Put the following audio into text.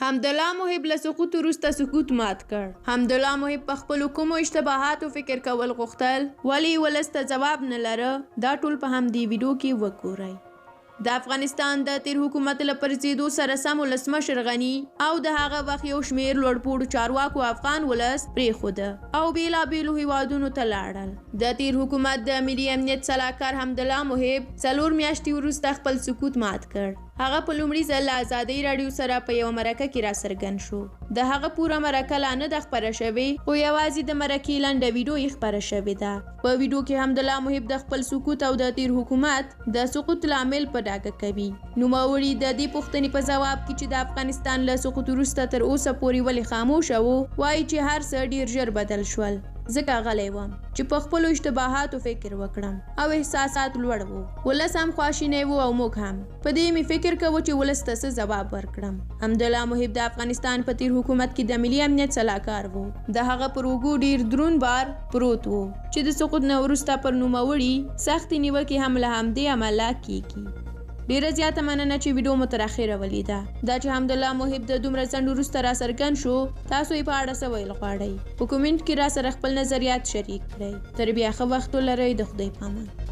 حمدالله محب له سقوط وروسته سکوت مات کړ. حمدالله محب په خپلو کومو اشتباهاتو فکر کول غوښتل ولی ولس ته ځواب نه لره. دا ټول په همدې ویډیو کې وګورئ. د افغانستان د تیر حکومت له پرځېدو سره سم ولسمشر غني او د هغه وخت یو شمېر لوړپوړو چارواکو افغان ولس پرېښوده او بېلابېلو هیوادونو ته لاړل. د تیر حکومت د ملي امنیت سلاکار حمدالله محب 4 میاشتې وروسته خپل سکوت مات کړ. هغه په لومړي ځل له ازادۍ راډیو سره په یوه مرکه کې راڅرګند شو. د هغه پوره مرکه لا نه ده خپره شوې خو یوازې د مرکې لنډه ویډیو یې خپره شوې ده. په ویډیو کې حمدالله محب د خپل سکوت او د تیر حکومت د سقوط لامل په ډاګه کوي. نوموړي د دې پوښتنې په ځواب کې چې د افغانستان له سقوط وروسته تر اوسه پورې ولې خاموشه وو وایي چې هر څه ډېر ژر بدل شول. ځکه غلی وم چې په خپلو اشتباهاتو فکر وکړم او احساسات لوړ وو. ولس هم خواشینی وو او موږ هم. په دې مې فکر کوو چې ولس ته څه ځواب ورکړم. حمدالله محب د افغانستان په تیر حکومت کې د ملي امنیت سلاکار وو. د هغه پر اوږو ډېر دروند بار پروت وو چې د سقوط نه وروسته پر نوموړي سختې نیوکې هم له همدې امله کیږي. ډیره زیاته مننه چې ویډیو مو تر اخره ولیده. دا چې حمدالله محب د دومره ځنډ وروسته راڅرګند شو تاسو یې په اړه څه ویل غواړئ؟ په کومنټ کې راسره خپل نظریات شریک کړئ. تر بیا ښه وخت ولرئ. د خدای په امان.